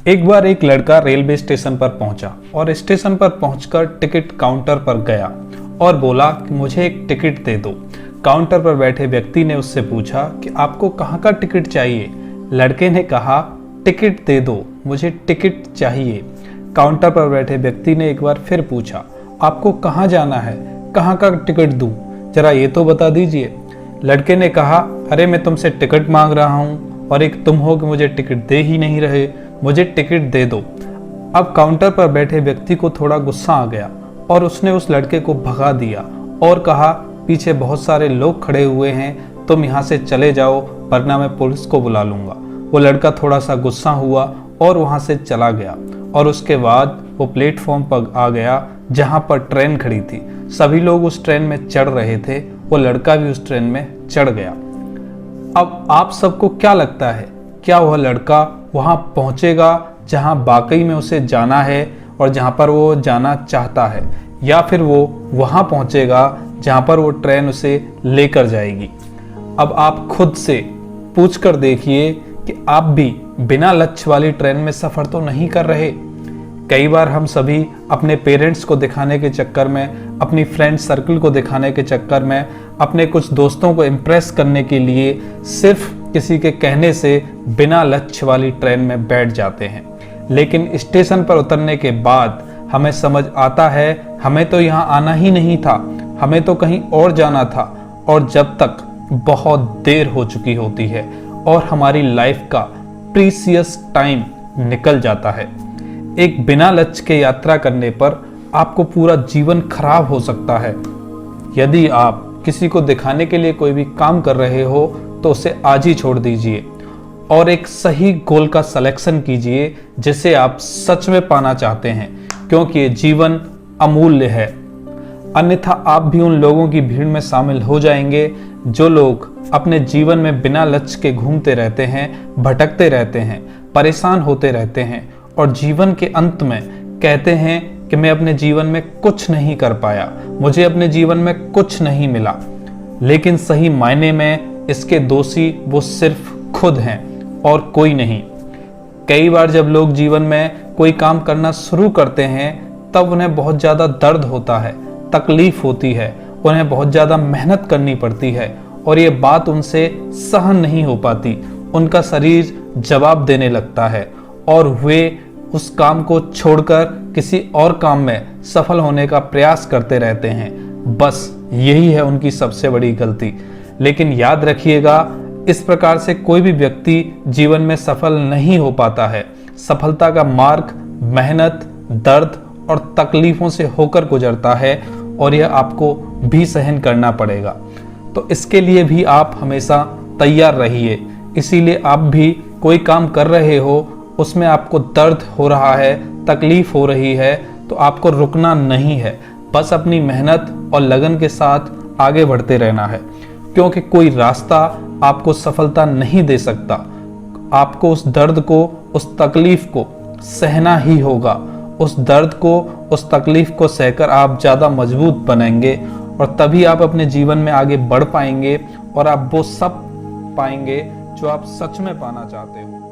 एक बार एक लड़का रेलवे स्टेशन पर पहुंचा और स्टेशन पर पहुंचकर टिकट काउंटर पर गया और बोला कि मुझे एक टिकट दे दो। काउंटर पर बैठे व्यक्ति ने उससे पूछा कि आपको कहाँ का टिकट चाहिए। लड़के ने कहा, टिकट दे दो, मुझे टिकट चाहिए। काउंटर पर बैठे व्यक्ति ने एक बार फिर पूछा, आपको कहाँ जाना है, कहाँ का टिकट दूं, जरा ये तो बता दीजिए। लड़के ने कहा, अरे मैं तुमसे टिकट मांग रहा हूँ और एक तुम हो कि मुझे टिकट दे ही नहीं रहे, मुझे टिकट दे दो। अब काउंटर पर बैठे व्यक्ति को थोड़ा गुस्सा आ गया और उसने उस लड़के को भगा दिया और कहा, पीछे बहुत सारे लोग खड़े हुए हैं, तुम यहाँ से चले जाओ वरना मैं पुलिस को बुला लूंगा। वो लड़का थोड़ा सा गुस्सा हुआ और वहाँ से चला गया और उसके बाद वो प्लेटफॉर्म पर आ गया जहाँ पर ट्रेन खड़ी थी। सभी लोग उस ट्रेन में चढ़ रहे थे, वो लड़का भी उस ट्रेन में चढ़ गया। अब आप सबको क्या लगता है, क्या वह लड़का वहां पहुंचेगा जहां वाकई में उसे जाना है और जहां पर वो जाना चाहता है, या फिर वो वहां पहुंचेगा जहां पर वो ट्रेन उसे लेकर जाएगी? अब आप खुद से पूछ कर देखिए कि आप भी बिना लक्ष्य वाली ट्रेन में सफर तो नहीं कर रहे। कई बार हम सभी अपने पेरेंट्स को दिखाने के चक्कर में, अपनी फ्रेंड सर्कल को दिखाने के चक्कर में, अपने कुछ दोस्तों को इम्प्रेस करने के लिए सिर्फ किसी के कहने से बिना लक्ष्य वाली ट्रेन में बैठ जाते हैं। लेकिन स्टेशन पर उतरने के बाद हमें समझ आता है हमें तो यहाँ आना ही नहीं था, हमें तो कहीं और जाना था। और जब तक बहुत देर हो चुकी होती है और हमारी लाइफ का प्रीसियस टाइम निकल जाता है। एक बिना लक्ष्य के यात्रा करने पर आपको पूरा जीवन खराब हो सकता है। यदि आप किसी को दिखाने के लिए कोई भी काम कर रहे हो तो उसे आज ही छोड़ दीजिए और एक सही गोल का सिलेक्शन कीजिए जिसे आप सच में पाना चाहते हैं, क्योंकि ये जीवन अमूल्य है। अन्यथा आप भी उन लोगों की भीड़ में शामिल हो जाएंगे जो लोग अपने जीवन में बिना लक्ष्य के घूमते रहते हैं, भटकते रहते हैं, परेशान होते रहते हैं और जीवन के अंत में कहते हैं कि मैं अपने जीवन में कुछ नहीं कर पाया, मुझे अपने जीवन में कुछ नहीं मिला। लेकिन सही मायने में इसके दोषी वो सिर्फ खुद हैं और कोई नहीं। कई बार जब लोग जीवन में कोई काम करना शुरू करते हैं तब उन्हें बहुत ज़्यादा दर्द होता है, तकलीफ होती है, उन्हें बहुत ज़्यादा मेहनत करनी पड़ती है और ये बात उनसे सहन नहीं हो पाती। उनका शरीर जवाब देने लगता है और वे उस काम को छोड़कर किसी और काम में सफल होने का प्रयास करते रहते हैं। बस यही है उनकी सबसे बड़ी गलती। लेकिन याद रखिएगा, इस प्रकार से कोई भी व्यक्ति जीवन में सफल नहीं हो पाता है। सफलता का मार्ग मेहनत, दर्द और तकलीफों से होकर गुजरता है और यह आपको भी सहन करना पड़ेगा। तो इसके लिए भी आप हमेशा तैयार रहिए। इसीलिए आप भी कोई काम कर रहे हो, उसमें आपको दर्द हो रहा है, तकलीफ हो रही है, तो आपको रुकना नहीं है। बस अपनी मेहनत और लगन के साथ आगे बढ़ते रहना है, क्योंकि कोई रास्ता आपको सफलता नहीं दे सकता। आपको उस दर्द को, उस तकलीफ को सहना ही होगा। उस दर्द को, उस तकलीफ को सहकर आप ज़्यादा मजबूत बनेंगे और तभी आप अपने जीवन में आगे बढ़ पाएंगे और आप वो सब पाएंगे जो आप सच में पाना चाहते हो।